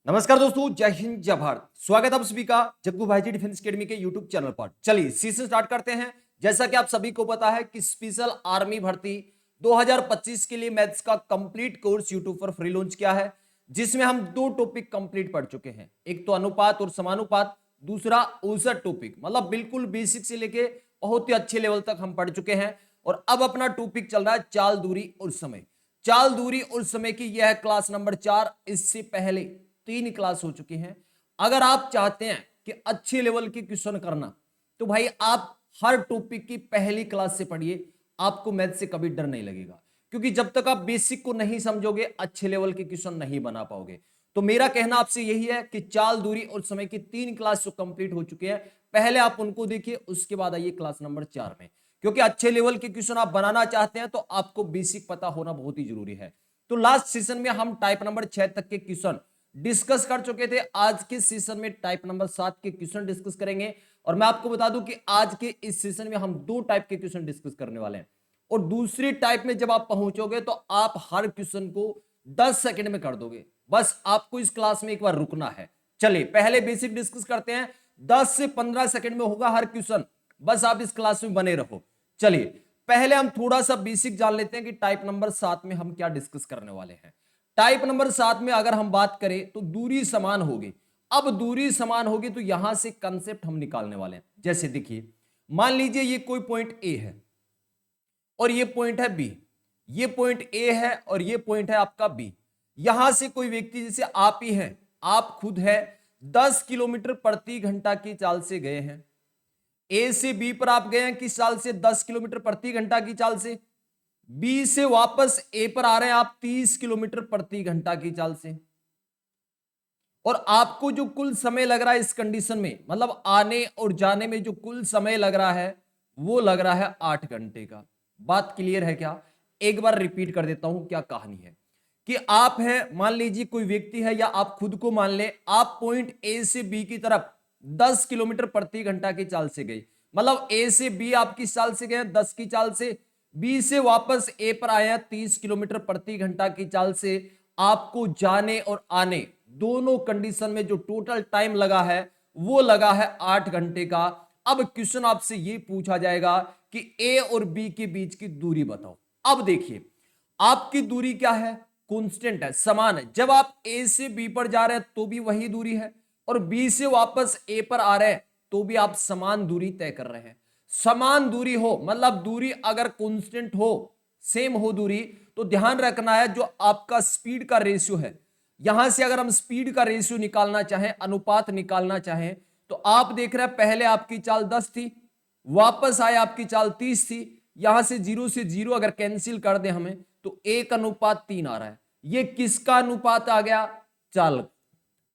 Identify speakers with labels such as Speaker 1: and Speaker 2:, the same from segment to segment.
Speaker 1: नमस्कार दोस्तों, जय हिंद जय भारत। स्वागत है आप सभी का जग्गू भाईजी डिफेंस एकेडमी के यूट्यूब चैनल पर। चलिए सीजन स्टार्ट करते हैं। जैसा कि आप सभी को पता है कि स्पेशल आर्मी भर्ती 2025 के लिए मैथ्स का कंप्लीट कोर्स यूट्यूब पर फ्री लॉन्च किया है, जिसमें हम दो टॉपिक कंप्लीट पढ़ चुके हैं। एक तो अनुपात और समानुपात, दूसरा औसत टॉपिक, मतलब बिल्कुल बेसिक से लेके बहुत ही अच्छे लेवल तक हम पढ़ चुके हैं। और अब अपना टॉपिक चल रहा है चाल, दूरी और समय। चाल, दूरी और समय की यह है क्लास नंबर 4। इससे पहले 3 क्लास हो चुकी हैं। अगर आप चाहते हैं कि अच्छे लेवल के क्वेश्चन करना, तो भाई आप हर टॉपिक की पहली क्लास से पढ़िए। आपको मैथ से कभी डर नहीं लगेगा, क्योंकि जब तक आप बेसिक को नहीं समझोगे अच्छे लेवल के क्वेश्चन नहीं बना पाओगे। तो मेरा कहना आपसे यही है कि चाल, दूरी और समय की 3 क्लास जो कंप्लीट हो चुके हैं, पहले आप उनको देखिए, उसके बाद आइए क्लास नंबर 4 में। क्योंकि अच्छे लेवल के क्वेश्चन आप बनाना चाहते हैं तो आपको बेसिक पता होना बहुत ही जरूरी है। तो लास्ट सेशन में हम टाइप नंबर 6 तक के क्वेश्चन डिस्कस कर चुके थे। आज के सेशन में टाइप नंबर 7 के क्वेश्चन डिस्कस करेंगे। और मैं आपको बता दूं कि आज के इस सेशन में हम 2 टाइप के क्वेश्चन डिस्कस करने वाले हैं। और दूसरी टाइप में जब आप पहुंचोगे तो आप हर क्वेश्चन को 10 सेकंड में कर दोगे। बस आपको इस क्लास में एक बार रुकना है। चलिए पहले बेसिक डिस्कस करते हैं। 10 से 15 सेकंड में होगा हर क्वेश्चन। बस आप इस क्लास में बने रहो। चलिए पहले हम थोड़ा सा बेसिक जान लेते हैं कि टाइप नंबर 7 में हम क्या डिस्कस करने वाले हैं। टाइप नंबर 7 में अगर हम बात करें तो दूरी समान होगी। अब दूरी समान होगी तो यहां से कंसेप्ट हम निकालने वाले हैं। जैसे देखिए, मान लीजिए ये कोई पॉइंट ए है और ये पॉइंट है बी। ये पॉइंट ए है और ये पॉइंट है आपका बी। यहां से कोई व्यक्ति, जैसे आप ही हैं, आप खुद है, 10 किलोमीटर प्रति घंटा की चाल से गए हैं। ए से बी पर आप गए हैं किस चाल से? 10 किलोमीटर प्रति घंटा की चाल से। बी से वापस ए पर आ रहे हैं आप 30 किलोमीटर प्रति घंटा की चाल से। और आपको जो कुल समय लग रहा है इस कंडीशन में, मतलब आने और जाने में जो कुल समय लग रहा है, वो लग रहा है 8 घंटे का। बात क्लियर है क्या? एक बार रिपीट कर देता हूं क्या कहानी है। कि आप हैं, मान लीजिए कोई व्यक्ति है, या आप खुद को मान ले, आप पॉइंट ए से बी की तरफ 10 किलोमीटर प्रति घंटा की चाल से गए। मतलब ए से बी आप किस चाल से गए? 10 की चाल से। बी से वापस ए पर आए हैं 30 किलोमीटर प्रति घंटा की चाल से। आपको जाने और आने दोनों कंडीशन में जो टोटल टाइम लगा है वो लगा है 8 घंटे का। अब क्वेश्चन आपसे ये पूछा जाएगा कि ए और बी के बीच की दूरी बताओ। अब देखिए, आपकी दूरी क्या है? कांस्टेंट है, समान है। जब आप ए से बी पर जा रहे हैं तो भी वही दूरी है, और बी से वापस ए पर आ रहे हैं तो भी आप समान दूरी तय कर रहे हैं। समान दूरी हो मतलब दूरी अगर कांस्टेंट हो, सेम हो दूरी, तो ध्यान रखना है जो आपका स्पीड का रेशियो है, यहां से अगर हम स्पीड का रेशियो निकालना चाहें, अनुपात निकालना चाहें, तो आप देख रहे हैं पहले आपकी चाल 10 थी, वापस आए आपकी चाल 30 थी। यहां से 0 से 0 अगर कैंसिल कर दे हमें तो 1:3 आ रहा है। ये किसका अनुपात आ गया? चाल,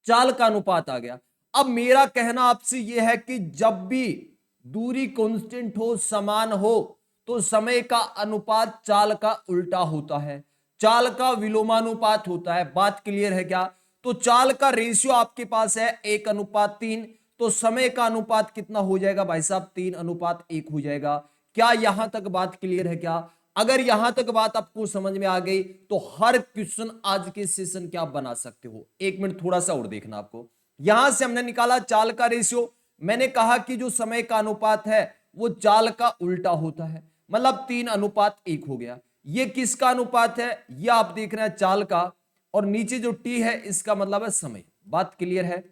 Speaker 1: चाल का अनुपात आ गया। अब मेरा कहना आपसे यह है कि जब भी दूरी कांस्टेंट हो, समान हो, तो समय का अनुपात चाल का उल्टा होता है, चाल का विलोमानुपात होता है। बात क्लियर है क्या? तो चाल का रेशियो आपके पास है 1:3, तो समय का अनुपात कितना हो जाएगा भाई साहब? 3:1 हो जाएगा। क्या यहां तक बात क्लियर है क्या? अगर यहां तक बात आपको समझ में आ गई तो हर क्वेश्चन आज के सेशन के आप बना सकते हो। एक मिनट थोड़ा सा और देखना आपको। यहां से हमने निकाला चाल का रेशियो। मैंने कहा कि जो समय का अनुपात है वो चाल का उल्टा होता है, मतलब 3:1 हो गया। ये किसका अनुपात है? ये आप देख रहे हैं चाल का, और नीचे जो टी है इसका मतलब है समय। बात क्लियर है?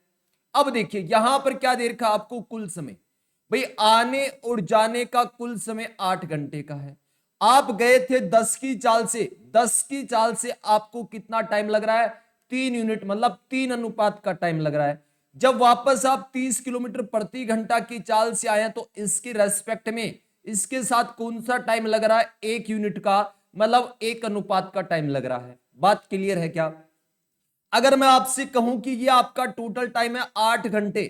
Speaker 1: अब देखिए यहां पर क्या दे रखा आपको? कुल समय। भाई आने और जाने का कुल समय 8 घंटे का है। आप गए थे 10 की चाल से, 10 की चाल से आपको कितना टाइम लग रहा है? 3 यूनिट, मतलब 3 अनुपात का टाइम लग रहा है। जब वापस आप 30 किलोमीटर प्रति घंटा की चाल से आए तो इसके रेस्पेक्ट में इसके साथ कौन सा टाइम लग रहा है? 1 यूनिट का, मतलब 1 अनुपात का टाइम लग रहा है। बात क्लियर है क्या? अगर मैं आपसे कहूं कि ये आपका टोटल टाइम है 8 घंटे,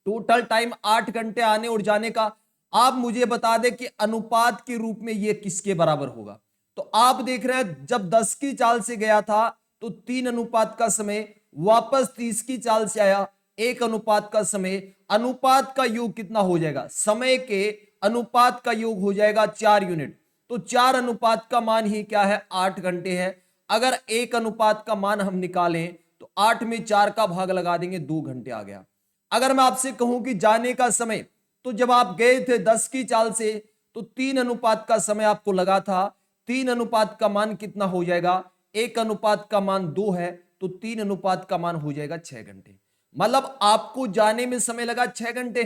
Speaker 1: टोटल टाइम 8 घंटे आने और जाने का, आप मुझे बता दें कि अनुपात के रूप में ये किसके बराबर होगा? तो आप देख रहे हैं जब 10 की चाल से गया था तो 3 अनुपात का समय, वापस 30 की चाल से आया 1 अनुपात का समय। अनुपात का योग कितना हो जाएगा? समय के अनुपात का योग हो जाएगा 4 यूनिट। तो 4 अनुपात का मान ही क्या है? 8 घंटे है। अगर 1 अनुपात का मान हम निकालें तो 8 में 4 का भाग लगा देंगे, 2 घंटे आ गया। अगर मैं आपसे कहूं कि जाने का समय, तो जब आप गए थे 10 की चाल से तो 3 अनुपात का समय आपको लगा था। 3 अनुपात का मान कितना हो जाएगा, 1 अनुपात का मान 2 है तो 3 अनुपात का मान हो जाएगा 6 घंटे। मतलब आपको जाने में समय लगा 6 घंटे।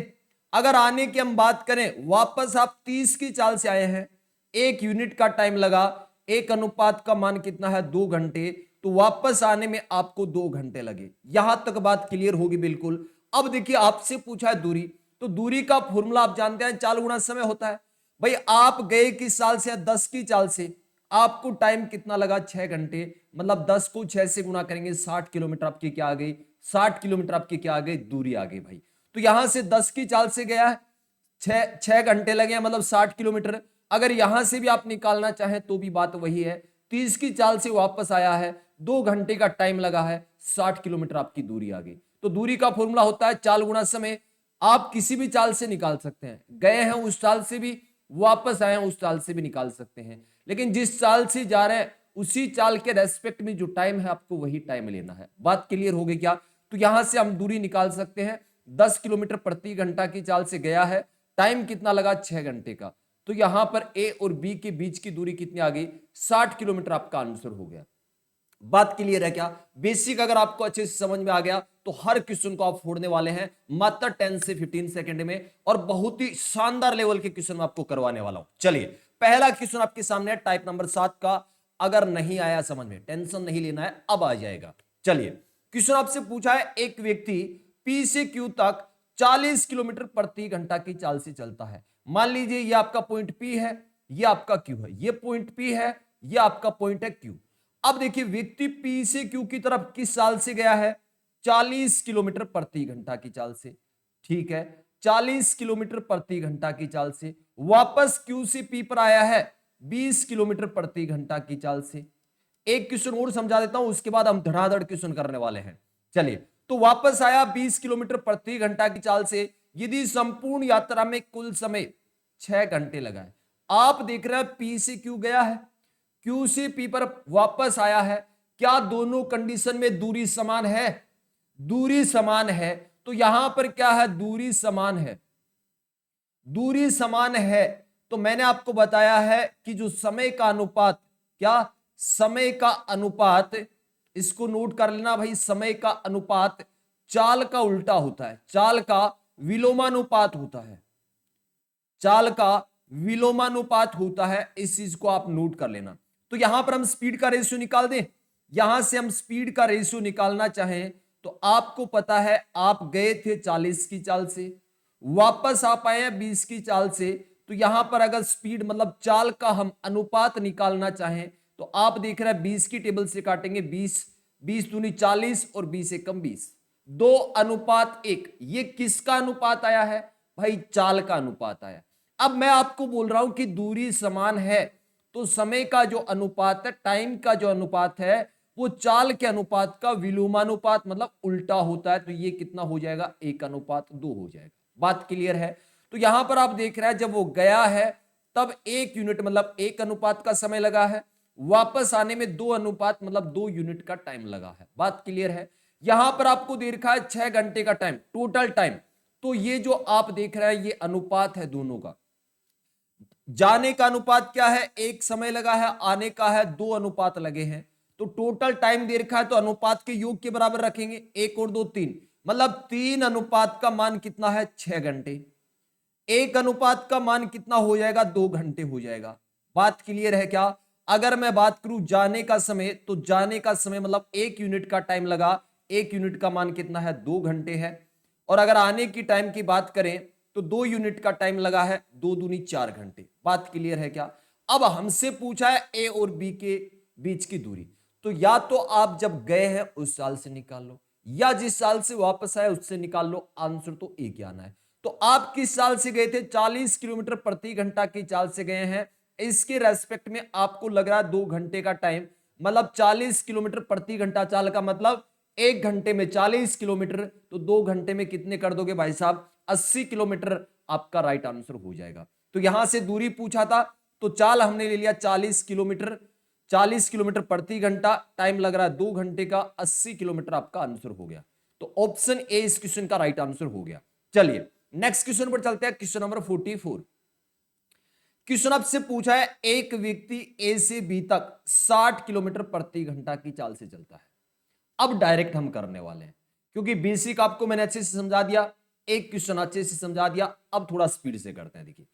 Speaker 1: अगर आने की हम बात करें, वापस आप 30 की चाल से आए हैं, 1 यूनिट का टाइम लगा, 1 अनुपात का मान कितना है, 2 घंटे, तो वापस आने में आपको 2 घंटे लगे। यहां तक बात क्लियर होगी बिल्कुल। अब देखिए आपसे पूछा है दूरी, तो दूरी का फॉर्मूला आप जानते हैं, चाल गुणा समय होता है। भाई आप गए किस चाल से, 10 की चाल से, आपको टाइम कितना लगा, 6 घंटे। मतलब 10 को 6 से गुणा करेंगे, 60 किलोमीटर आपकी क्या आ गई, 60 किलोमीटर आपकी क्या आ गई, दूरी आ गई भाई। तो यहां से 10 की चाल से गया है, 6 घंटे लगे, मतलब 60 किलोमीटर। अगर यहां से भी आप निकालना चाहें तो भी बात वही है। 30 की चाल से वापस आया है, 2 घंटे का टाइम लगा है, 60 किलोमीटर आपकी दूरी आ गई। तो दूरी का फॉर्मूला होता है चाल गुणा समय। आप किसी भी चाल से निकाल सकते हैं, गए हैं उस चाल से भी, वापस आए हैं उस चाल से भी निकाल सकते हैं। लेकिन जिस चाल से जा रहे हैं उसी चाल के रेस्पेक्ट में जो टाइम है आपको वही टाइम लेना है। बात क्लियर हो गई क्या? तो यहां से हम दूरी निकाल सकते हैं। 10 किलोमीटर प्रति घंटा की चाल से गया है, टाइम कितना लगा, 6 घंटे का। तो यहां पर ए और बी के बीच की दूरी कितनी आ गई, 60 किलोमीटर आपका आंसर हो गया। बात क्लियर है क्या? बेसिक अगर आपको अच्छे से समझ में आ गया तो हर क्वेश्चन को आप फोड़ने वाले हैं मात्र 10 से 15 सेकंड में, और बहुत ही शानदार लेवल के क्वेश्चन मैं आपको करवाने वाला हूं। चलिए पहला क्वेश्चन आपके सामने है, टाइप नंबर 7 का। अगर नहीं आया समझ में, टेंशन नहीं लेना है, अब आ जाएगा। चलिए क्वेश्चन आपसे पूछा है, एक व्यक्ति पी से क्यू तक 40 किलोमीटर प्रति घंटा की चाल से चलता है। मान लीजिए ये आपका पॉइंट पी है, ये आपका क्यू है, ये पॉइंट पी है, ये आपका पॉइंट है क्यू। अब देखिए व्यक्ति पी से क्यू की तरफ किस चाल से गया है, 40 किलोमीटर प्रति घंटा की चाल से। ठीक है, 40 किलोमीटर प्रति घंटा की चाल से वापस क्यू से पी पर आया है 20 किलोमीटर प्रति घंटा की चाल से। एक क्वेश्चन और समझा देता हूं, उसके बाद हम धड़ाधड़ क्वेश्चन करने वाले हैं। चलिए, तो वापस आया 20 किलोमीटर प्रति घंटा की चाल से। यदि संपूर्ण यात्रा में कुल समय 6 घंटे लगा है। आप देख रहे हैं पी से क्यू गया है, क्यू से पी पर वापस आया है। क्या दोनों कंडीशन में दूरी समान है? दूरी समान है। तो यहां पर क्या है, दूरी समान है। दूरी समान है तो मैंने आपको बताया है कि जो समय का अनुपात, क्या समय का अनुपात, इसको नोट कर लेना भाई, समय का अनुपात चाल का उल्टा होता है, चाल का विलोमानुपात होता है, चाल का विलोमानुपात होता है। इस चीज को आप नोट कर लेना। तो यहां पर हम स्पीड का रेशियो निकाल दें, यहां से हम स्पीड का रेशियो निकालना चाहें तो आपको पता है आप गए थे 40 की चाल से, वापस आप आए हैं 20 की चाल से। तो यहां पर अगर स्पीड मतलब चाल का हम अनुपात निकालना चाहें तो आप देख रहे हैं 20 की टेबल से काटेंगे, 20 20 दूनी 40 और 20 एकम 20, 2:1। ये किसका अनुपात आया है भाई? चाल का अनुपात आया। अब मैं आपको बोल रहा हूं कि दूरी समान है तो समय का जो अनुपात है, टाइम का जो अनुपात है, वो चाल के अनुपात का विलोमानुपात मतलब उल्टा होता है। तो ये कितना हो जाएगा, 1:2 हो जाएगा। बात क्लियर है? तो यहां पर आप देख रहे हैं जब वो गया है तब 1 यूनिट मतलब 1 अनुपात का समय लगा है, वापस आने में 2 अनुपात मतलब 2 यूनिट का टाइम लगा है। बात क्लियर है? यहां पर आपको दे रखा है 6 घंटे का टाइम, टोटल टाइम। तो ये जो आप देख रहे हैं ये अनुपात है दोनों का। जाने का अनुपात क्या है, 1 समय लगा है, आने का है 2 अनुपात लगे हैं। तो टोटल टाइम दे रखा है तो अनुपात के योग के बराबर रखेंगे, 1 और 2 3, मतलब 3 अनुपात का मान कितना है, 6 घंटे। 1 अनुपात का मान कितना हो जाएगा, 2 घंटे हो जाएगा। बात क्लियर है क्या? अगर मैं बात करूं जाने का समय, तो जाने का समय मतलब 1 यूनिट का टाइम लगा, 1 यूनिट का मान कितना है, 2 घंटे है। और अगर आने की टाइम की बात करें तो 2 यूनिट का टाइम लगा है, 2 दूनी 4 घंटे। बात क्लियर है क्या? अब हमसे पूछा है ए और बी के बीच की दूरी। तो या तो आप जब गए हैं उस साल से निकाल लो, या जिस साल से वापस आए उससे निकाल लो, आंसर तो एक ही आना है। तो आप किस चाल से गए थे, 40 किलोमीटर प्रति घंटा की चाल से गए हैं। इसके रेस्पेक्ट में आपको लग रहा है 2 घंटे का टाइम, मतलब 40 किलोमीटर प्रति घंटा चाल का मतलब 1 घंटे में 40 किलोमीटर, तो 2 घंटे में कितने कर दोगे भाई साहब, 80 किलोमीटर आपका राइट आंसर हो जाएगा। तो यहां से दूरी पूछा था तो चाल हमने ले लिया 40 किलोमीटर, 40 किलोमीटर प्रति घंटा, टाइम लग रहा है 2 घंटे का, 80 किलोमीटर आपका आंसर हो गया। तो ऑप्शन ए इस क्वेश्चन का राइट आंसर हो गया। चलिए नेक्स्ट क्वेश्चन पर चलते हैं, क्वेश्चन नंबर 44। क्वेश्चन आपसे पूछा है एक व्यक्ति ए से बी तक 60 किलोमीटर प्रति घंटा की चाल से चलता है। अब डायरेक्ट हम करने वाले हैं, क्योंकि बेसिक आपको मैंने अच्छे से समझा दिया, एक क्वेश्चन अच्छे से समझा दिया, अब थोड़ा स्पीड से करते हैं। देखिए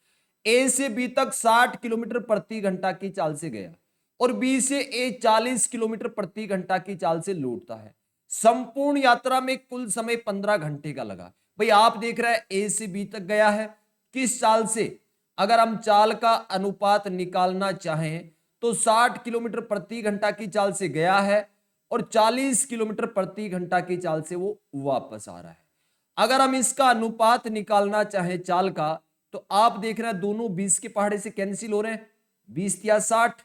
Speaker 1: ए से बी तक 60 किलोमीटर प्रति घंटा की चाल से गया और बी से ए 40 किलोमीटर प्रति घंटा की चाल से लौटता है। संपूर्ण यात्रा में कुल समय 15 घंटे का लगा। भाई आप देख रहे हैं ए से बी तक गया है किस चाल से? अगर हम चाल का अनुपात निकालना चाहें तो 60 किलोमीटर प्रति घंटा की चाल से गया है और 40 किलोमीटर प्रति घंटा की चाल से वो वापस आ रहा है। अगर हम इसका अनुपात निकालना चाहें चाल का, तो आप देख रहे हैं दोनों 20 के पहाड़े से कैंसिल हो रहे हैं, 20 या 60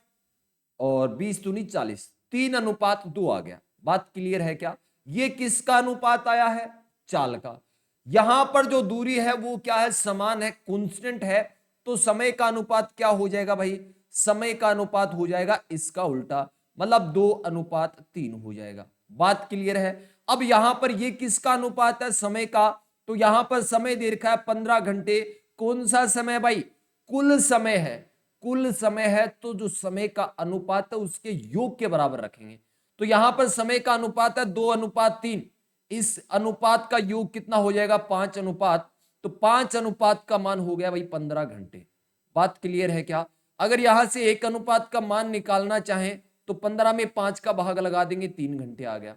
Speaker 1: और 20 दूनी 40, 3:2 आ गया। बात क्लियर है क्या? ये किसका अनुपात आया है? चाल का। यहां पर जो दूरी है वो क्या है? समान है, कांस्टेंट है। तो समय का अनुपात क्या हो जाएगा भाई? समय का अनुपात हो जाएगा इसका उल्टा, मतलब 2:3 हो जाएगा। बात क्लियर है? अब यहां पर ये किसका अनुपात है? समय का। तो यहां पर समय दे रखा है 15 घंटे। कौन सा समय भाई? कुल समय है। कुल समय है तो जो समय का अनुपात है उसके योग के बराबर रखेंगे। तो यहां पर समय का अनुपात है 2:3। इस अनुपात का योग कितना हो जाएगा? 5 तो 5 का मान हो गया भाई 15 घंटे। बात क्लियर है क्या? अगर यहां से 1 का मान निकालना चाहें तो 15 में 5 का भाग लगा देंगे, 3 घंटे आ गया।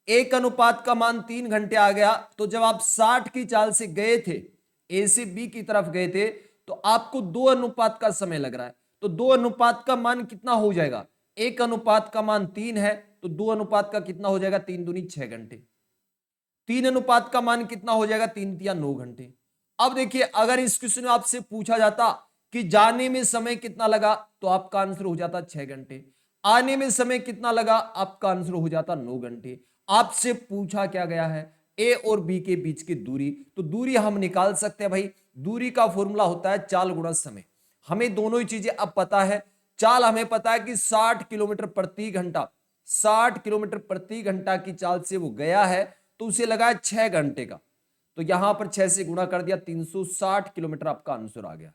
Speaker 1: 1 का मान 3 घंटे आ गया। तो जब आप 60 की चाल से गए थे, ए से बी की तरफ गए थे, तो आपको 2 का समय लग रहा है। तो 2 का मान कितना हो जाएगा? 1 का मान 3 है तो 2 का कितना हो जाएगा? 3 दूनी 6 घंटे। 3 का मान कितना हो जाएगा? 3 या 9 घंटे। अब देखिए अगर इस क्वेश्चन में आपसे पूछा जाता कि जाने में समय कितना लगा, तो आपका आंसर हो जाता 6 घंटे। आने में समय कितना लगा, आपका आंसर हो जाता 9 घंटे। आपसे पूछा क्या गया है? ए और बी के बीच की दूरी। तो दूरी हम निकाल सकते हैं भाई। दूरी का फॉर्मूला होता है चाल गुणा समय। हमें दोनों ही चीजें अब पता है। चाल हमें पता है कि 60 किलोमीटर प्रति घंटा, 60 किलोमीटर प्रति घंटा की चाल से वो गया है, तो उसे लगा है 6 घंटे का। तो यहां पर 6 से गुणा कर दिया, 360 किलोमीटर आपका आंसर आ गया।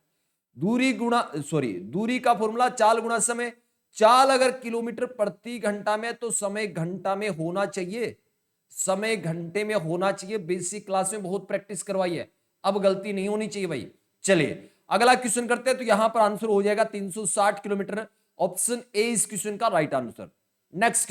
Speaker 1: दूरी का फॉर्मूला चाल गुणा समय। चाल अगर किलोमीटर प्रति घंटा में, तो समय घंटा में होना चाहिए। समय घंटे में होना चाहिए। बेसिक क्लास में बहुत प्रैक्टिस करवाई है, अब गलती नहीं होनी चाहिए भाई। चलिए अगला क्वेश्चन करते हैं। तो यहां पर आंसर हो जाएगा 360 किलोमीटर। ऑप्शन ए इस क्वेश्चन का राइट आंसर। नेक्स्ट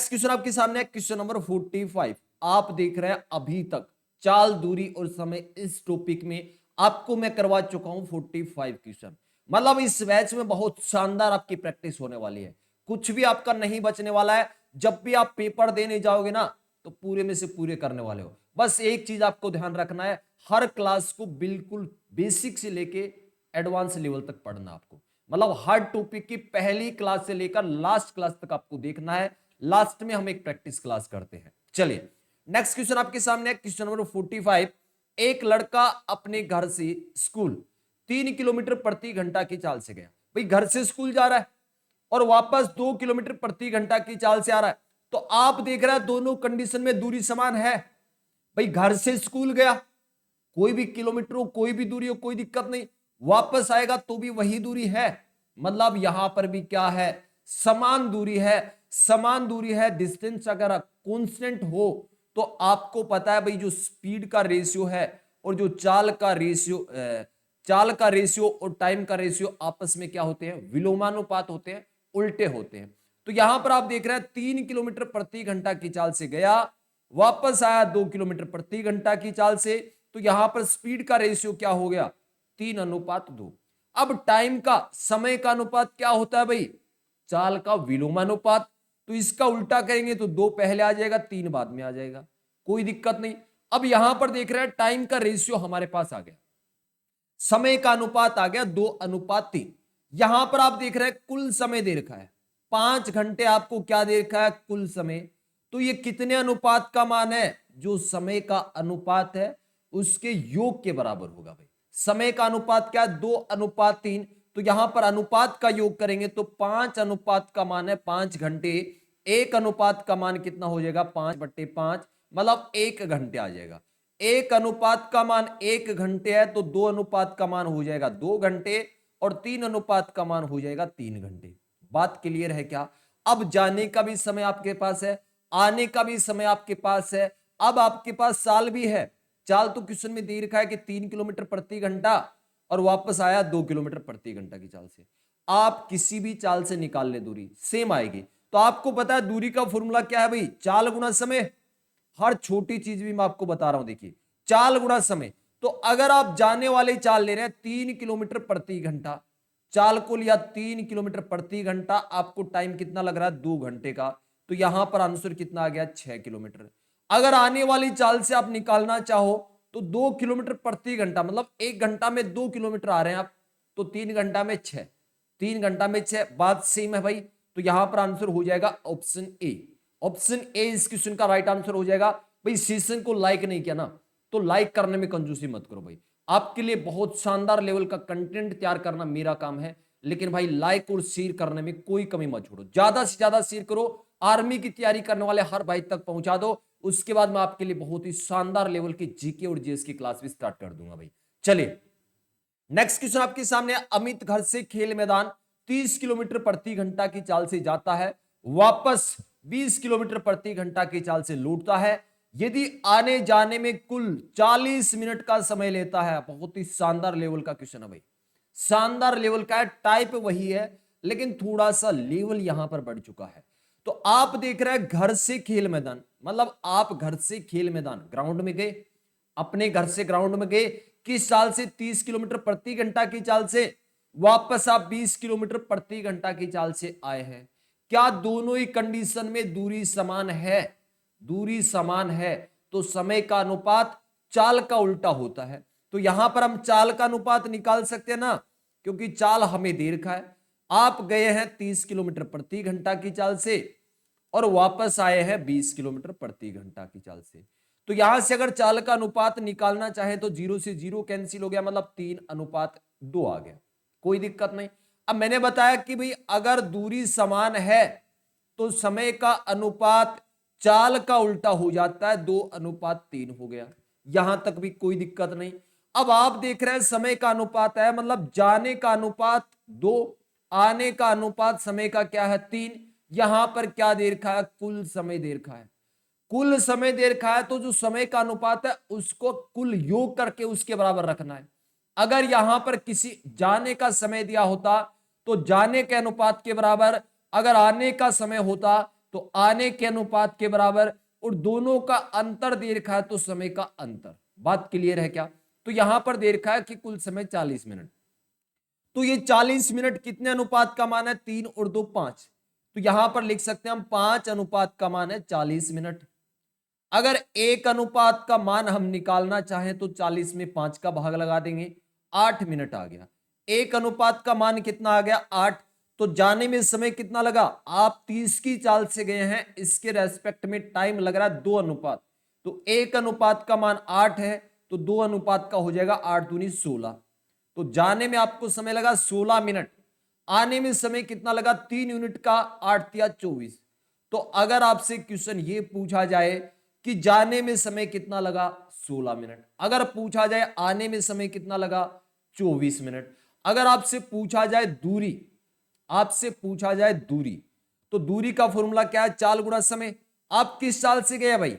Speaker 1: क्वेश्चन आपके सामने है, क्वेश्चन नंबर 45। आप देख रहे हैं अभी तक चाल, दूरी और समय इस टॉपिक में आपको मैं करवा चुका हूं 45 क्वेश्चन। मतलब इस बैच में बहुत शानदार आपकी प्रैक्टिस होने वाली है, कुछ भी आपका नहीं बचने वाला है। जब भी आप पेपर देने जाओगे ना, तो पूरे में से पूरे करने वाले हो। बस एक चीज आपको ध्यान रखना है, हर क्लास को बिल्कुल बेसिक से लेके एडवांस लेवल तक पढ़ना आपको। मतलब हर टॉपिक की पहली क्लास से लेकर लास्ट क्लास तक आपको देखना है। लास्ट में हम एक प्रैक्टिस क्लास करते हैं। चलिए नेक्स्ट क्वेश्चन आपके सामने है, क्वेश्चन नंबर 45। एक लड़का अपने घर से स्कूल 3 किलोमीटर प्रति घंटा की चाल से गया। भाई घर से स्कूल जा रहा है और वापस 2 किलोमीटर प्रति घंटा की चाल से आ रहा है। तो आप देख रहे हैं दोनों कंडीशन में दूरी समान है। भाई घर से स्कूल गया, कोई भी किलोमीटर हो, कोई भी दूरी हो, कोई दिक्कत नहीं, वापस आएगा तो भी वही दूरी है। मतलब यहां पर भी क्या है? समान दूरी है। समान दूरी है। डिस्टेंस अगर कांस्टेंट हो तो आपको पता है भाई जो स्पीड का रेशियो है और जो चाल का रेशियो और टाइम का रेशियो आपस में क्या होते हैं? विलोमानुपात होते हैं, उल्टे होते हैं। तो यहां पर आप देख रहे हैं 3 किलोमीटर प्रति घंटा की चाल से गया, वापस आया 2 किलोमीटर प्रति घंटा की चाल से। तो यहां पर स्पीड का रेशियो क्या हो गया? 3:2। अब टाइम का, समय का अनुपात क्या होता है भाई? चाल का विलोमानुपात। तो इसका उल्टा करेंगे तो 2 पहले आ जाएगा, 3 बाद में आ जाएगा, कोई दिक्कत नहीं। अब यहां पर देख रहे हैं टाइम का रेशियो हमारे पास आ गया, समय का अनुपात आ गया 2:3। यहां पर आप देख रहे हैं कुल समय दे रखा है 5 घंटे। आपको क्या दे रखा है? कुल समय। तो ये कितने अनुपात का मान है? जो समय का अनुपात है उसके योग के बराबर होगा भाई। समय का अनुपात क्या है? 2:3। तो यहां पर अनुपात का योग करेंगे तो 5 अनुपात का मान है 5 घंटे, 1 अनुपात का मान कितना हो जाएगा 5/5, मतलब 1 घंटे आ जाएगा। 1 अनुपात का मान 1 घंटे है तो 2 अनुपात का मान हो जाएगा 2 घंटे और 3 अनुपात का मान हो जाएगा 3 घंटे। बात क्लियर है क्या? अब जाने का भी समय आपके पास है, आने का भी समय आपके पास है, अब आपके पास साल भी है। चाल तो क्वेश्चन में दे रखा है कि 3 किलोमीटर प्रति घंटा और वापस आया 2 किलोमीटर प्रति घंटा की चाल से। आप किसी भी चाल से निकाल ले दूरी सेम आएगी। तो आपको पता है दूरी का फॉर्मूला क्या है भाई, चाल गुना समय। हर छोटी चीज भी मैं आपको बता रहा हूं, देखिए चाल गुना समय। तो अगर आप जाने वाले चाल ले रहे हैं 3 किलोमीटर प्रति घंटा, चाल को लिया 3 किलोमीटर प्रति घंटा, आपको टाइम कितना लग रहा है 2 घंटे का, तो यहां पर आंसर कितना आ गया 6 किलोमीटर। अगर आने वाली चाल से आप निकालना चाहो तो 2 किलोमीटर प्रति घंटा, मतलब 1 घंटा में 2 किलोमीटर आ रहे हैं आप, तो 3 घंटा में 6, 3 घंटा में 6, बात सेम है भाई। तो यहां पर आंसर हो जाएगा ऑप्शन ए। ऑप्शन ए इस क्वेश्चन का राइट आंसर हो जाएगा। भाई सेशन को लाइक नहीं किया ना, तो लाइक करने में कंजूसी मत करो भाई। आपके लिए बहुत शानदार लेवल का कंटेंट तैयार करना मेरा काम है, लेकिन भाई लाइक और शेयर करने में कोई कमी मत छोड़ो, ज्यादा से ज्यादा शेयर करो, आर्मी की तैयारी करने वाले हर भाई तक पहुंचा दो। उसके बाद मैं आपके लिए बहुत ही शानदार लेवल की जीके और जीएस की क्लास भी स्टार्ट कर दूंगा भाई। चलिए नेक्स्ट क्वेश्चन आपके सामने। अमित घर से खेल मैदान 30 किलोमीटर प्रति घंटा की चाल से जाता है, वापस 20 किलोमीटर प्रति घंटा की चाल से लौटता है। यदि आने जाने में कुल 40 मिनट का समय लेता है। बहुत ही शानदार लेवल का क्वेश्चन है भाई, शानदार लेवल का है। टाइप वही है लेकिन थोड़ा सा लेवल यहां पर बढ़ चुका है। तो आप देख रहे हैं घर से खेल मैदान, मतलब आप घर से खेल मैदान ग्राउंड में गए, अपने घर से ग्राउंड में गए, किस चाल से 30 किलोमीटर प्रति घंटा की चाल से, वापस आप 20 किलोमीटर प्रति घंटा की चाल से आए हैं। क्या दोनों ही कंडीशन में दूरी समान है? दूरी समान है तो समय का अनुपात चाल का उल्टा होता है। तो यहां पर हम चाल का अनुपात निकाल सकते हैं ना, क्योंकि चाल हमें दे रखा है। आप गए हैं 30 किलोमीटर प्रति घंटा की चाल से और वापस आए हैं 20 किलोमीटर प्रति घंटा की चाल से। तो यहां से अगर चाल का अनुपात निकालना चाहे तो 0 से 0 कैंसिल हो गया, मतलब 3:2 आ गया, कोई दिक्कत नहीं। अब मैंने बताया कि भाई अगर दूरी समान है तो समय का अनुपात चाल का उल्टा हो जाता है, 2:3 हो गया, यहां तक भी कोई दिक्कत नहीं। अब आप देख रहे हैं समय का अनुपात है, मतलब जाने का अनुपात 2, आने का अनुपात समय का क्या है 3। यहां पर क्या दे रखा है, कुल समय दे रखा है। कुल समय दे रखा है तो जो समय का अनुपात है उसको कुल योग करके उसके बराबर रखना है। अगर यहां पर किसी जाने का समय दिया होता तो जाने के अनुपात के बराबर, अगर आने का समय होता तो आने के अनुपात के बराबर, और दोनों का अंतर दे रखा है तो समय का अंतर। बात क्लियर है क्या? तो यहां पर दे रखा है कि कुल समय 40 मिनट, तो ये 40 मिनट कितने अनुपात का मान है, 3 और 2 5। तो यहां पर लिख सकते हैं हम 5 अनुपात का मान है 40 मिनट। अगर 1 अनुपात का मान हम निकालना चाहें तो 40 में 5 का भाग लगा देंगे, 8 मिनट आ गया। 1 अनुपात का मान कितना आ गया 8। तो जाने में समय कितना लगा, आप 30 की चाल से गए हैं, इसके रेस्पेक्ट में टाइम लग रहा है 2 अनुपात। तो 1 अनुपात का मान 8 है तो 2 अनुपात का हो जाएगा 8 दूनी 16। तो जाने में आपको समय लगा 16 मिनट, आने में समय कितना लगा 3 यूनिट का, 8 या 24। तो अगर आपसे क्वेश्चन ये पूछा जाए कि जाने में समय कितना लगा 16 मिनट, अगर पूछा जाए आने में समय कितना लगा 24 मिनट, अगर आपसे पूछा जाए दूरी, आपसे पूछा जाए दूरी, तो दूरी का फॉर्मूला क्या है, चाल गुणा समय। आप किस चाल से गए भाई,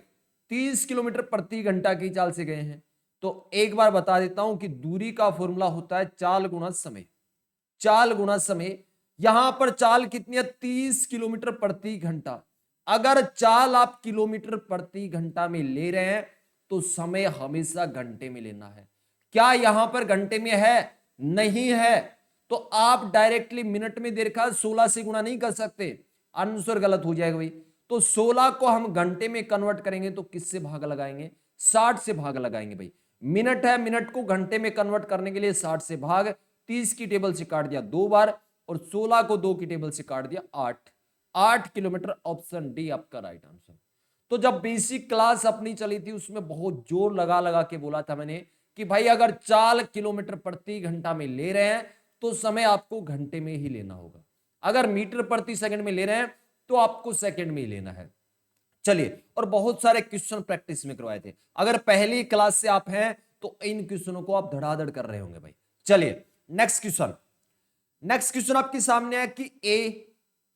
Speaker 1: 30 किलोमीटर प्रति घंटा की चाल से गए हैं। तो एक बार बता देता हूं कि दूरी का फॉर्मूला होता है चाल गुणा समय। चाल गुणा समय, यहां पर चाल कितनी है 30 किलोमीटर प्रति घंटा। अगर चाल आप किलोमीटर प्रति घंटा में ले रहे हैं तो समय हमेशा घंटे में लेना है। क्या यहां पर घंटे में है, नहीं है, तो आप डायरेक्टली मिनट में दे रखा है 16 से गुणा नहीं कर सकते, आंसर गलत हो जाएगा भाई। तो 16 को हम घंटे में कन्वर्ट करेंगे तो किससे भाग लगाएंगे, 60 से भाग लगाएंगे भाई। मिनट है, मिनट को घंटे में कन्वर्ट करने के लिए 60 से भाग, 30 की टेबल से काट दिया 2 बार और 16 को 2 की टेबल से काट दिया 8 किलोमीटर। ऑप्शन डी आपका राइट आंसर। तो जब बेसिक क्लास अपनी चली थी उसमें बहुत जोर लगा लगा के बोला था मैंने कि भाई अगर चाल किलोमीटर प्रति घंटा में ले रहे हैं तो समय आपको घंटे में ही लेना होगा। अगर मीटर प्रति सेकंड में ले रहे हैं तो आपको सेकंड में ही लेना है। चलिए, और बहुत सारे क्वेश्चन प्रैक्टिस में करवाए थे। अगर पहली क्लास से आप हैं तो इन क्वेश्चनों को आप धड़ाधड़ कर रहे होंगे भाई। चलिए नेक्स्ट क्वेश्चन। नेक्स्ट क्वेश्चन आपके सामने है कि ए,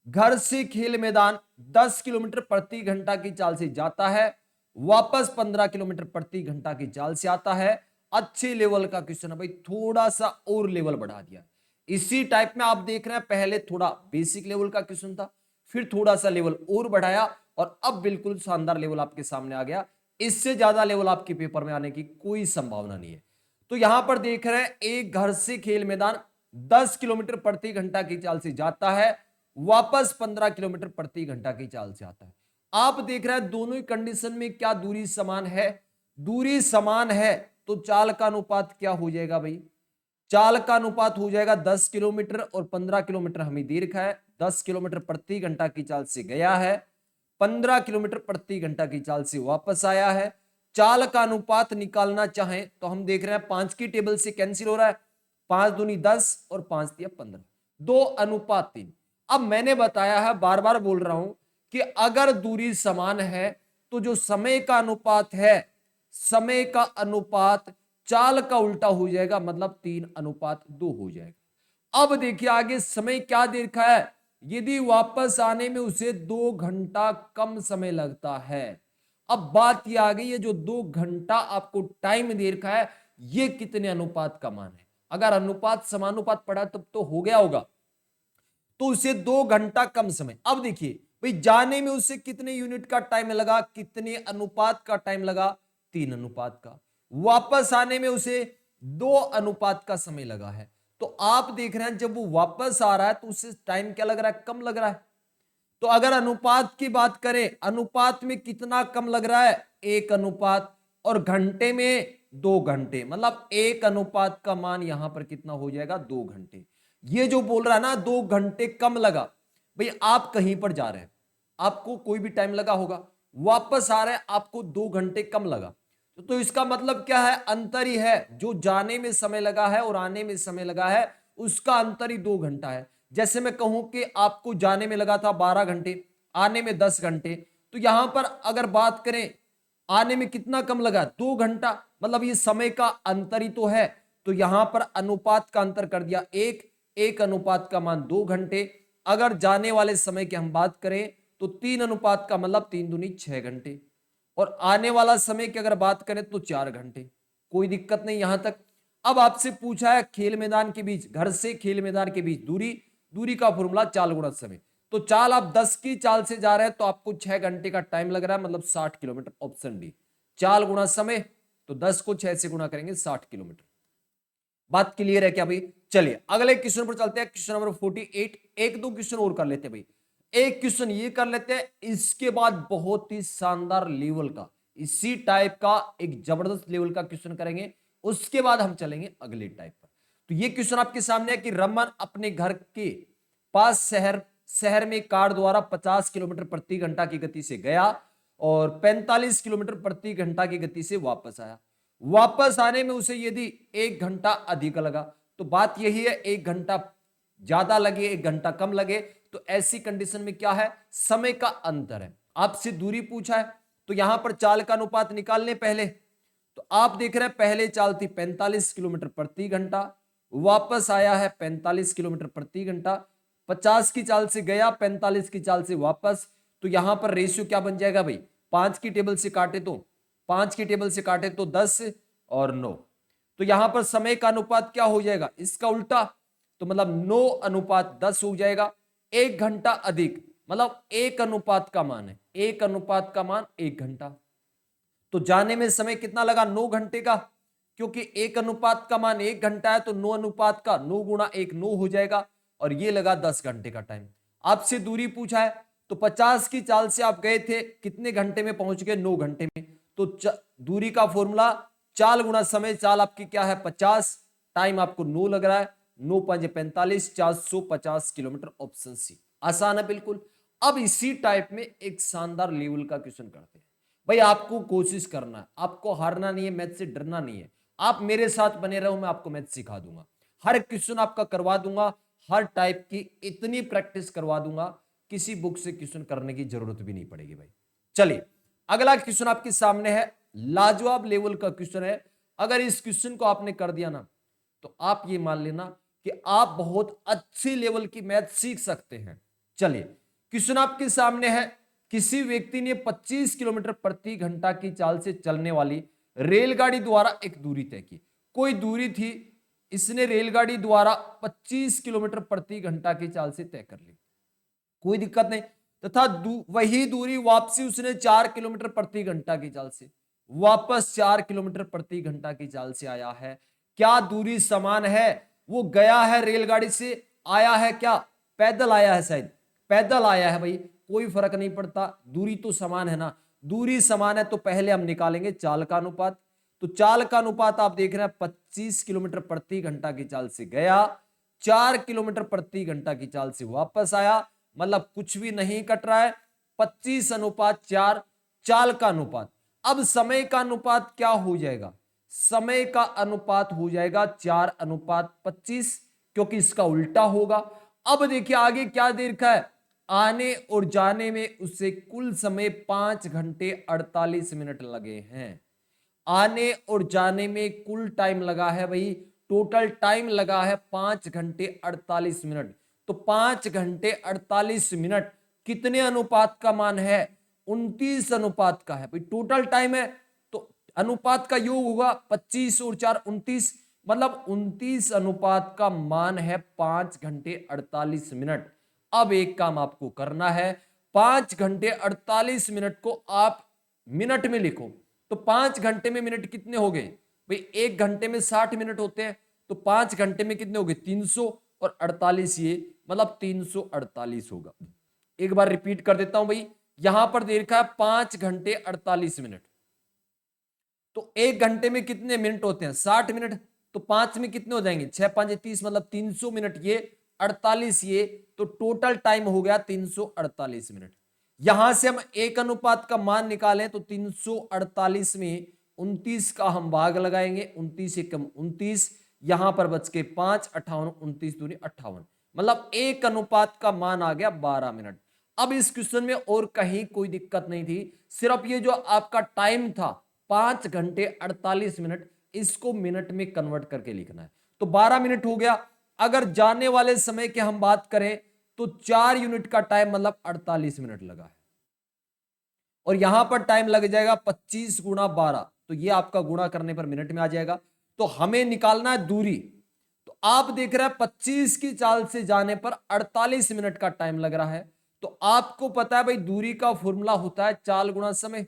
Speaker 1: घर से खेल मैदान 10 किलोमीटर प्रति घंटा की चाल से जाता है, वापस 15 किलोमीटर प्रति घंटा की चाल से आता है। अच्छे लेवल का क्वेश्चन है भाई, थोड़ा सा और लेवल बढ़ा दिया। इसी टाइप में आप देख रहे हैं, पहले थोड़ा बेसिक लेवल का क्वेश्चन था, फिर थोड़ा सा लेवल और बढ़ाया और अब बिल्कुल शानदार लेवल आपके सामने आ गया। इससे ज्यादा लेवल आपके पेपर में आने की कोई संभावना नहीं है। तो यहां पर देख रहे हैं, एक घर से खेल मैदान 10 किलोमीटर प्रति घंटा की चाल से जाता है, वापस 15 किलोमीटर प्रति घंटा की चाल से आता है। आप देख रहे हैं दोनों ही कंडीशन में क्या दूरी समान है? दूरी समान है तो चाल का अनुपात क्या हो जाएगा भाई? चाल का अनुपात हो जाएगा 10 किलोमीटर और 15 किलोमीटर हमें दे रखा है। 10 किलोमीटर प्रति घंटा की चाल से गया है, 15 किलोमीटर प्रति घंटा की चाल से वापस आया है। चाल का अनुपात निकालना चाहें तो हम देख रहे हैं 5 की टेबल से कैंसिल हो रहा है, 5 दूनी 10 और 5 तिया 15, 2:3। अब मैंने बताया है, बार बार बोल रहा हूं कि अगर दूरी समान है तो जो समय का अनुपात है, समय का अनुपात चाल का उल्टा हो जाएगा, मतलब 3:2 हो जाएगा। अब देखिए आगे समय क्या दे रखा है, यदि वापस आने में उसे 2 घंटा कम समय लगता है। अब बात यह आ गई है, जो 2 घंटा आपको टाइम दे रखा है, ये कितने अनुपात का मान है? अगर अनुपात समानुपात पड़ा तब तो हो गया होगा, तो उसे 2 घंटा कम समय। अब देखिए भाई, जाने में उसे कितने यूनिट का टाइम लगा, कितने अनुपात का टाइम लगा? 3 अनुपात का। वापस आने में उसे 2 अनुपात का समय लगा है। तो आप देख रहे हैं जब वो वापस आ रहा है तो उसे टाइम क्या लग रहा है? कम लग रहा है। तो अगर अनुपात की बात करें, अनुपात में कितना कम लग रहा है? 1 अनुपात, और घंटे में 2 घंटे, मतलब 1 अनुपात का मान यहां पर कितना हो जाएगा? 2 घंटे। ये जो बोल रहा है ना 2 घंटे कम लगा, भाई आप कहीं पर जा रहे हैं, आपको कोई भी टाइम लगा होगा, वापस आ रहे हैं आपको 2 घंटे कम लगा, तो इसका मतलब क्या है? अंतर ही है। जो जाने में समय लगा है और आने में समय लगा है, उसका अंतर ही 2 घंटा है। जैसे मैं कहूं कि आपको जाने में लगा था 12 घंटे, आने में 10 घंटे, तो यहां पर अगर बात करें आने में कितना कम लगा? 2 घंटा, मतलब ये समय का अंतर ही तो है। तो यहां पर अनुपात का अंतर कर दिया, एक अनुपात का मान 2 घंटे। अगर जाने वाले समय की हम बात करें तो 3 अनुपात का मतलब 3 दूनी 6 घंटे, और आने वाला समय की अगर बात करें तो 4 घंटे। कोई दिक्कत नहीं यहां तक। अब आपसे पूछा है खेल मैदान के बीच, घर से खेल मैदान के बीच दूरी, दूरी का फॉर्मूला चाल गुणा समय। तो चाल आप 10 की चाल से जा रहे हैं तो आपको 6 घंटे का टाइम लग रहा है, मतलब 60 किलोमीटर, ऑप्शन डी। चाल गुणा समय, तो 10 को 6 से गुणा करेंगे, 60 किलोमीटर। बात क्लियर है क्या भाई? चलिए अगले क्वेश्चन पर चलते हैं, क्वेश्चन नंबर 48। एक दो क्वेश्चन और कर लेते हैं भाई, एक क्वेश्चन ये कर लेते हैं, इसके बाद बहुत ही शानदार लेवल का, इसी टाइप का एक जबरदस्त लेवल का क्वेश्चन करेंगे, उसके बाद हम चलेंगे अगले टाइप पर। तो ये क्वेश्चन आपके सामने है कि रमन अपने घर के पास शहर में कार द्वारा 50 किलोमीटर प्रति घंटा की गति से गया और 45 किलोमीटर प्रति घंटा की गति से वापस आया। वापस आने में उसे यदि 1 घंटा अधिक लगा, तो बात यही है 1 घंटा ज्यादा लगे 1 घंटा कम लगे, तो ऐसी कंडीशन में क्या है? समय का अंतर है। आपसे दूरी पूछा है तो यहां पर चाल का अनुपात निकाल लें पहले। तो आप देख रहे हैं पहले चाल थी 45 किलोमीटर प्रति घंटा, वापस आया है 45 किलोमीटर प्रति घंटा, 50 की चाल से गया, 45 की चाल से वापस। तो यहां पर रेशियो क्या बन जाएगा भाई? 5 की टेबल से काटे तो 5 की टेबल से काटे तो 10 और 9, तो यहां पर समय का अनुपात क्या हो जाएगा? इसका उल्टा, तो मतलब 9:10 हो जाएगा। 1 घंटा अधिक, मतलब 1 अनुपात का मान है, 1 अनुपात का मान 1 घंटा। तो जाने में समय कितना लगा? 9 घंटे का, क्योंकि 1 अनुपात का मान 1 घंटा है, तो 9 अनुपात का 9 गुणा 1 9 हो जाएगा, और ये लगा 10 घंटे का टाइम। आपसे दूरी पूछा है तो 50 की चाल से आप गए थे, कितने घंटे में पहुंच गए? 9 घंटे में। तो दूरी का फॉर्मूला चाल गुणा समय, चाल आपकी क्या है? 50, टाइम आपको 9 लग रहा है, 9 5 45, 450 किलोमीटर, ऑप्शन सी। आसान है बिल्कुल। अब इसी टाइप में एक शानदार लेवल का क्वेश्चन करते हैं भाई। आपको कोशिश करना है, आपको हारना नहीं है, मैथ से डरना नहीं है। आप मेरे साथ बने रहो, मैं आपको मैथ सिखा दूंगा। हर क्वेश्चन आपका करवा दूंगा, हर टाइप की इतनी प्रैक्टिस करवा दूंगा, किसी बुक से क्वेश्चन करने की जरूरत भी नहीं पड़ेगी भाई। चलिए अगला क्वेश्चन आपके सामने है, लाजवाब लेवल का क्वेश्चन है। अगर इस क्वेश्चन को आपने कर दिया ना तो आप ये मान लेना कि आप बहुत अच्छी लेवल की मैथ सीख सकते हैं। चलिए क्वेश्चन आपके सामने है, किसी व्यक्ति ने 25 किलोमीटर प्रति घंटा की चाल से चलने वाली रेलगाड़ी द्वारा एक दूरी तय की। कोई दूरी थी, इसने रेलगाड़ी द्वारा 25 किलोमीटर प्रति घंटा की चाल से तय कर ली, कोई दिक्कत नहीं, तथा वही दूरी वापसी उसने 4 किलोमीटर प्रति घंटा की चाल से, वापस 4 किलोमीटर प्रति घंटा की चाल से आया है। क्या दूरी समान है? वो गया है रेलगाड़ी से, आया है क्या पैदल आया है, शायद पैदल आया है भाई, कोई फर्क नहीं पड़ता, दूरी तो समान है ना। दूरी समान है तो पहले हम निकालेंगे चाल का अनुपात। तो चाल का अनुपात आप देख रहे हैं 25 किलोमीटर प्रति घंटा की चाल से गया, 4 किलोमीटर प्रति घंटा की चाल से वापस आया, मतलब कुछ भी नहीं कट रहा है, 25:4 चाल का अनुपात। अब समय का अनुपात क्या हो जाएगा? समय का अनुपात हो जाएगा 4:25, क्योंकि इसका उल्टा होगा। अब देखिए आगे क्या दे रखा है, आने और जाने में उसे कुल समय 5 घंटे 48 मिनट लगे हैं। आने और जाने में कुल टाइम लगा है भाई, टोटल टाइम लगा है 5 घंटे 48 मिनट। तो 5 घंटे 48 मिनट कितने अनुपात का मान है? 29 अनुपात का है भाई। टोटल टाइम है तो अनुपात का योग होगा 25 और 4 29, मतलब 29 अनुपात का मान है 5 घंटे 48 मिनट। अब एक काम आपको करना है, 5 घंटे 48 मिनट को आप मिनट में लिखो। तो 5 घंटे में मिनट कितने हो गए भाई? 1 घंटे में 60 मिनट होते हैं, तो 5 घंटे में कितने हो गए? 300 और 48, ये मतलब 348 होगा। एक बार रिपीट कर देता हूं भाई, यहां पर दे रखा है 5 घंटे 48 मिनट, तो 1 घंटे में कितने मिनट होते हैं? 60 मिनट। तो 5 में कितने हो जाएंगे? 6 5 30, मतलब 300 मिनट ये, 48 ये, तो टोटल टाइम हो गया 348 मिनट। यहां से हम एक अनुपात का मान निकालें तो 348 में 29 का हम भाग लगाएंगे, 29 एकम 29, यहां पर बच के 5 58, 29 दूनी 58, मतलब एक अनुपात का मान आ गया 12 मिनट। अब इस क्वेश्चन में और कहीं कोई दिक्कत नहीं थी, सिर्फ ये जो आपका टाइम था 5 घंटे 48 मिनट, इसको मिनट में कन्वर्ट करके लिखना है। तो 12 मिनट हो गया। अगर जाने वाले समय की हम बात करें तो 4 यूनिट का टाइम मतलब 48 मिनट लगा है, और यहां पर टाइम लग जाएगा 25 गुणा 12, तो ये आपका गुणा करने पर मिनट में आ जाएगा। तो हमें निकालना है दूरी। तो आप देख रहे हैं 25 की चाल से जाने पर 48 मिनट का टाइम लग रहा है। तो आपको पता है भाई दूरी का फॉर्मूला होता है चाल गुणा समय।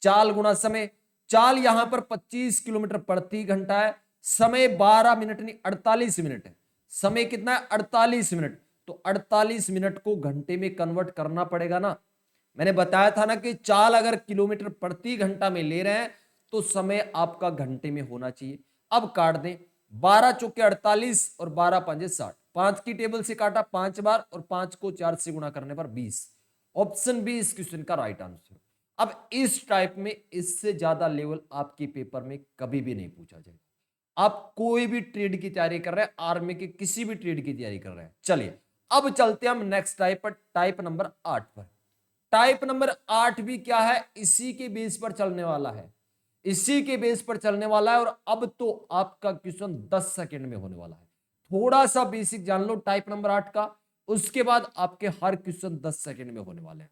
Speaker 1: चाल गुणा समय, चाल यहां पर 25 किलोमीटर प्रति घंटा है, समय 12 मिनट नहीं 48 मिनट है। समय कितना है? 48 मिनट। तो 48 मिनट को घंटे में कन्वर्ट करना पड़ेगा ना। मैंने बताया था ना कि चाल अगर किलोमीटर प्रति घंटा में ले रहे हैं तो समय आपका घंटे में होना चाहिए। अब काट दें, 12 चौके 48 और 12 पंजे 60, 5 की टेबल से काटा 5 बार, और 5 को 4 से गुणा करने पर 20। ऑप्शन बी इस क्वेश्चन का राइट आंसर। अब इस टाइप में इससे ज्यादा लेवल आपके पेपर में कभी भी नहीं पूछा जाएगा। आप कोई भी ट्रेड की तैयारी कर रहे हैं, आर्मी की किसी भी ट्रेड की तैयारी कर रहे हैं। चलिए अब चलते हैं हम नेक्स्ट टाइप पर, टाइप नंबर 8 पर। टाइप नंबर 8 भी क्या है? इसी के बेस पर चलने वाला है, इसी के बेस पर चलने वाला है। और अब तो आपका क्वेश्चन 10 सेकंड में होने वाला है। थोड़ा सा बेसिक जान लो टाइप नंबर 8 का, उसके बाद आपके हर क्वेश्चन 10 सेकंड में होने वाले हैं।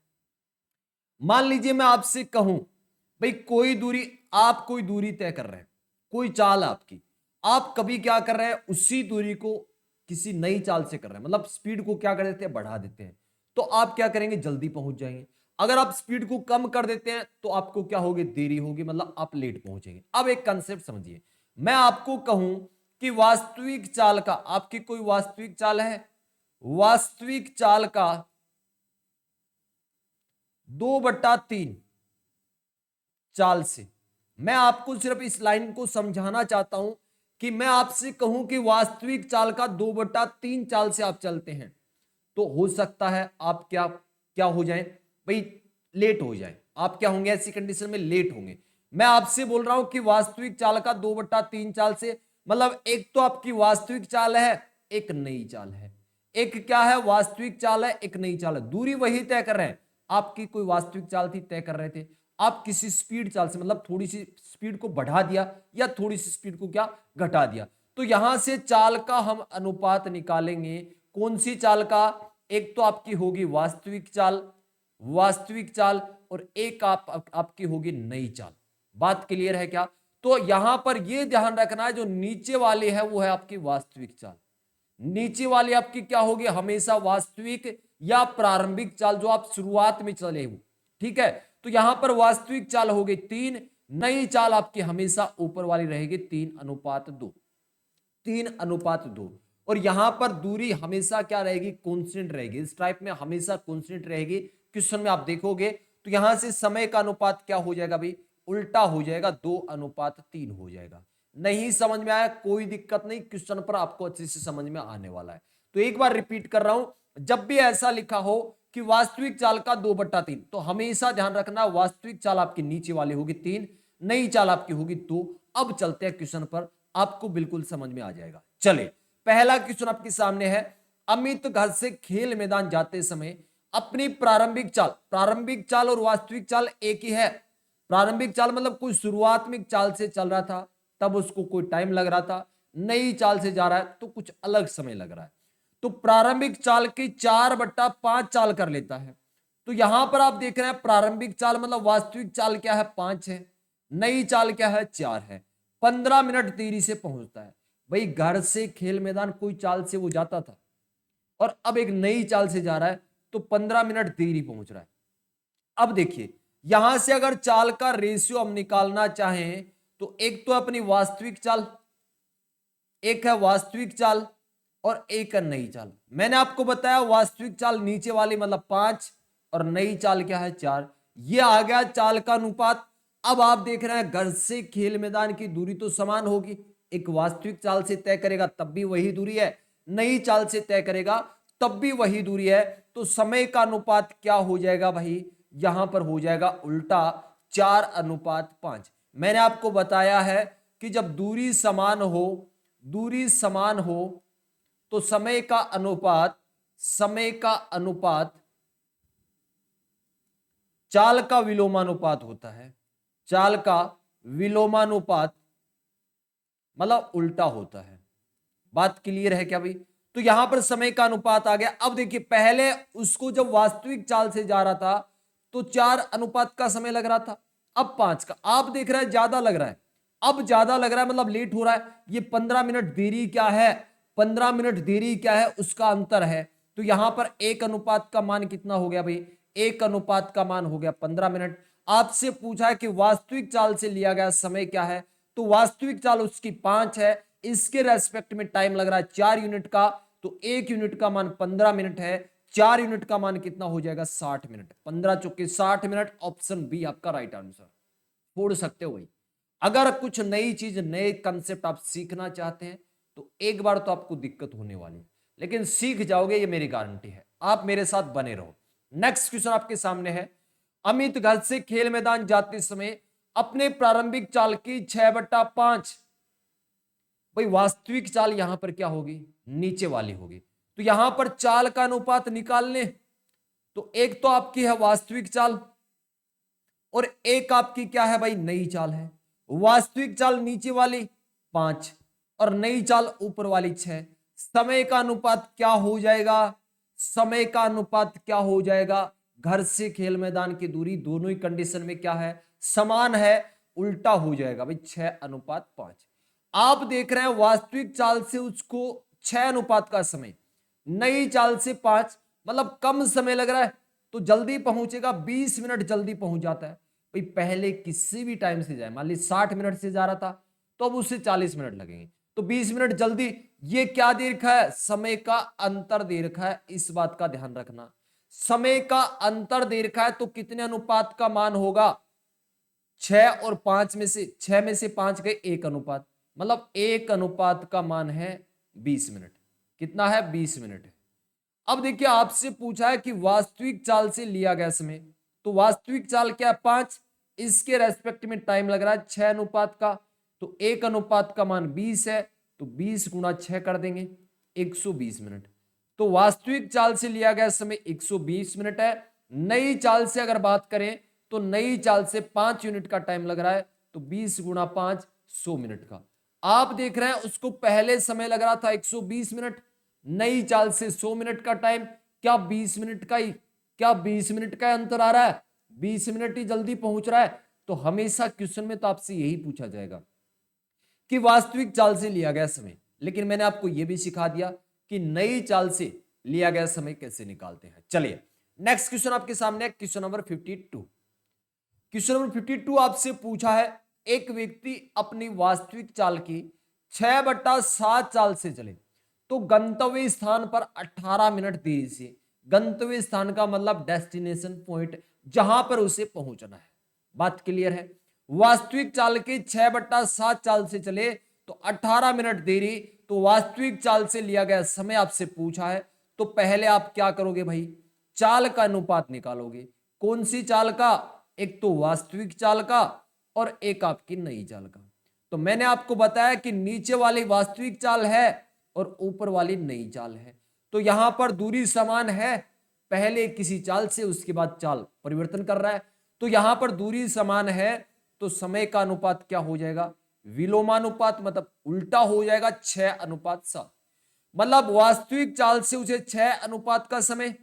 Speaker 1: मान लीजिए मैं आपसे कहूं भाई कोई दूरी, आप कोई दूरी तय कर रहे हैं, कोई चाल आपकी, आप कभी क्या कर रहे हैं उसी दूरी को किसी नई चाल से कर रहे हैं, मतलब स्पीड को क्या कर देते हैं? बढ़ा देते हैं। तो आप क्या करेंगे? जल्दी पहुंच जाएंगे। अगर आप स्पीड को कम कर देते हैं तो आपको क्या होगी? देरी होगी, मतलब आप लेट पहुंचेंगे। अब एक कंसेप्ट समझिए, मैं आपको कहूं कि वास्तविक चाल का, आपकी कोई वास्तविक चाल है, वास्तविक चाल का 2/3 चाल से, मैं आपको सिर्फ इस लाइन को समझाना चाहता हूं कि मैं आपसे कहूं कि वास्तविक चाल का 2/3 चाल से आप चलते हैं, तो हो सकता है आप क्या क्या हो जाएं भाई? लेट हो जाए। आप क्या होंगे ऐसी कंडीशन में? लेट होंगे। मैं आपसे बोल रहा हूं कि वास्तविक चाल का 2/3 चाल से मतलब एक तो आपकी वास्तविक चाल है, एक नई चाल है। एक क्या है, वास्तविक चाल है, एक नई चाल है। दूरी वही तय कर रहे हैं। आपकी कोई वास्तविक चाल थी, तय कर रहे थे, आप किसी स्पीड चाल से मतलब थोड़ी सी स्पीड को बढ़ा दिया या थोड़ी सी स्पीड को क्या घटा दिया। तो यहां से चाल का हम अनुपात निकालेंगे। कौन सी चाल का? एक तो आपकी होगी वास्तविक चाल, वास्तविक चाल, और एक आपकी होगी नई चाल। बात क्लियर है क्या? तो यहां पर यह ध्यान रखना है, जो नीचे वाली है वो है आपकी वास्तविक चाल। नीचे वाली आपकी क्या होगी? हमेशा वास्तविक या प्रारंभिक चाल, जो आप शुरुआत में चले हो। ठीक है, तो यहां पर वास्तविक चाल हो गई 3, नई चाल आपकी हमेशा ऊपर वाली रहेगी 3:2, 3:2। और यहां पर दूरी हमेशा क्या रहेगी? कांस्टेंट रहेगी। इस टाइप में हमेशा कांस्टेंट रहेगी। क्वेश्चन में आप देखोगे तो यहां से समय का अनुपात क्या हो जाएगा भाई? उल्टा हो जाएगा, 2:3 हो जाएगा। नहीं समझ में आया? कोई दिक्कत नहीं, क्वेश्चन पर आपको अच्छे से समझ में आने वाला है। तो एक बार रिपीट कर रहा हूं, जब भी ऐसा लिखा हो कि वास्तविक चाल का 2/3, तो हमेशा ध्यान रखना वास्तविक चाल आपकी नीचे वाली होगी 3, नई चाल आपकी होगी 2। अब चलते हैं क्वेश्चन पर, आपको बिल्कुल समझ में आ जाएगा। चले, पहला क्वेश्चन आपके सामने है। अमित घर से खेल मैदान जाते समय अपनी प्रारंभिक चाल, प्रारंभिक चाल और वास्तविक चाल एक ही है। प्रारंभिक चाल मतलब कोई शुरुआत्मक चाल से चल रहा था, तब उसको कोई टाइम लग रहा था। नई चाल से जा रहा है तो कुछ अलग समय लग रहा है। तो प्रारंभिक चाल की 4/5 चाल कर लेता है। तो यहां पर आप देख रहे हैं प्रारंभिक चाल मतलब वास्तविक चाल क्या है? 5 है। नई चाल क्या है? 4 है। 15 मिनट देरी से पहुंचता है। भाई घर से खेल मैदान कोई चाल से वो जाता था, और अब एक नई चाल से जा रहा है, तो 15 मिनट देरी पहुंच रहा है। अब देखिए, यहां से अगर चाल का रेशियो हम निकालना चाहें तो एक तो अपनी वास्तविक चाल, एक है वास्तविक चाल, और एक है नई चाल। मैंने आपको बताया वास्तविक चाल नीचे वाली मतलब 5, और नई चाल क्या है? 4। ये आ गया चाल का अनुपात। अब आप देख रहे हैं घर से खेल मैदान की दूरी तो समान होगी। एक वास्तविक चाल से तय करेगा तब भी वही दूरी है, नई चाल से तय करेगा तब भी वही दूरी है। तो समय का अनुपात क्या हो जाएगा भाई? यहां पर हो जाएगा उल्टा, 4:5। मैंने आपको बताया है कि जब दूरी समान हो, दूरी समान हो, तो समय का अनुपात, समय का अनुपात चाल का विलोमानुपात होता है। चाल का विलोमानुपात मतलब उल्टा होता है। बात क्लियर है क्या भाई? तो यहां पर समय का अनुपात आ गया। अब देखिए, पहले उसको जब वास्तविक चाल से जा रहा था तो 4 का समय लग रहा था, अब 5 का। आप देख रहे हैं ज्यादा लग रहा है, अब ज्यादा लग रहा है मतलब लेट हो रहा है। ये 15 मिनट देरी क्या है? 15 मिनट देरी क्या है? उसका अंतर है। तो यहां पर 1 का मान कितना हो गया भाई? 1 का मान हो गया 15 मिनट। आपसे पूछा है कि वास्तविक चाल से लिया गया समय क्या है, तो वास्तविक चाल उसकी 5 है, इसके रेस्पेक्ट में टाइम लग रहा है 4 यूनिट का। तो 1 यूनिट का मान 15 मिनट है, 4 यूनिट का मान कितना हो जाएगा? 60 मिनट। 15 चौके 60 मिनट। ऑप्शन बी आपका राइट आंसर। छोड़ सकते हो भाई। अगर कुछ नई चीज, नए कंसेप्ट आप सीखना चाहते हैं तो एक बार तो आपको दिक्कत होने वाली है, लेकिन सीख जाओगे, ये मेरी गारंटी है। आप मेरे साथ बने रहो। नेक्स्ट क्वेश्चन आपके सामने है। अमित घर से खेल मैदान जाते समय अपने प्रारंभिक चाल की 6/5, भाई वास्तविक चाल यहां पर क्या होगी? नीचे वाली होगी। तो यहां पर चाल का अनुपात निकालने, तो एक तो आपकी है वास्तविक चाल, और एक आपकी क्या है भाई? नई चाल है। वास्तविक चाल नीचे वाली 5, और नई चाल ऊपर वाली 6। समय का अनुपात क्या हो जाएगा? समय का अनुपात क्या हो जाएगा? घर से खेल मैदान की दूरी दोनों ही कंडीशन में क्या है? समान है, उल्टा हो जाएगा भाई, 6:5। आप देख रहे हैं वास्तविक चाल से उसको 6 का समय, नई चाल से 5, मतलब कम समय लग रहा है तो जल्दी पहुंचेगा, 20 मिनट जल्दी पहुंच जाता है भाई। पहले किसी भी टाइम से जाए, मान ली 60 मिनट से जा रहा था तो अब उससे 40 मिनट लगेंगे, तो 20 मिनट जल्दी। ये क्या दे रखा है? समय का अंतर दे रखा है, इस बात का ध्यान रखना। समय का अंतर दे रखा है तो कितने अनुपात का मान होगा? 6 और 5 में से, 6 में से 5 गए, 1 मतलब 1 का मान है 20 मिनट। कितना है? 20 मिनट है। अब देखिए, आपसे पूछा है कि वास्तविक चाल से लिया गया समय, तो वास्तविक चाल क्या है? 5, इसके रेस्पेक्ट में टाइम लग रहा है 6 का, तो 1 का मान 20 है, तो 20 गुणा 6 कर देंगे 120 मिनट। तो वास्तविक चाल से लिया गया समय 120 मिनट है। नई चाल से अगर बात करें तो नई चाल से 5 यूनिट का टाइम लग रहा है, तो 20 गुणा 5 100 मिनट का। आप देख रहे हैं उसको पहले समय लग रहा था 120 मिनट, नई चाल से 100 मिनट का टाइम। क्या 20 मिनट का ही क्या 20 मिनट का अंतर आ रहा है? 20 मिनट ही जल्दी पहुंच रहा है। तो हमेशा क्वेश्चन में तो आपसे यही पूछा जाएगा कि वास्तविक चाल से लिया गया समय। लेकिन मैंने आपको यह भी सिखा दिया कि नई चाल से लिया गया समय कैसे निकालते हैं। चलिए नेक्स्ट क्वेश्चन आपके सामने, क्वेश्चन नंबर 52। क्वेश्चन नंबर 52 आपसे पूछा है, एक व्यक्ति अपनी वास्तविक चाल की 6/7 चाल से चले तो गंतव्य स्थान पर 18 मिनट देरी से, गंतव्य स्थान का मतलब डेस्टिनेशन पॉइंट जहां पर उसे पहुंचना है। बात क्लियर है? वास्तविक चाल के 6/7 चाल से चले तो 18 मिनट देरी, तो वास्तविक चाल से लिया गया समय आपसे पूछा है। तो पहले आप क्या करोगे भाई? चाल का अनुपात निकालोगे। कौन सी चाल का? एक तो वास्तविक चाल का और एक आपकी नई चाल का। तो मैंने आपको बताया कि नीचे वाली वास्तविक चाल है और ऊपर वाली नई चाल है। तो यहां पर दूरी समान है, पहले किसी चाल से उसके बाद चाल परिवर्तन कर रहा है, तो यहां पर दूरी समान है। तो समय का अनुपात क्या हो जाएगा? विलोमानुपात, मतलब उल्टा हो जाएगा 6/7। मतलब वास्तविक चाल से उसे 6 अनुपात का समय,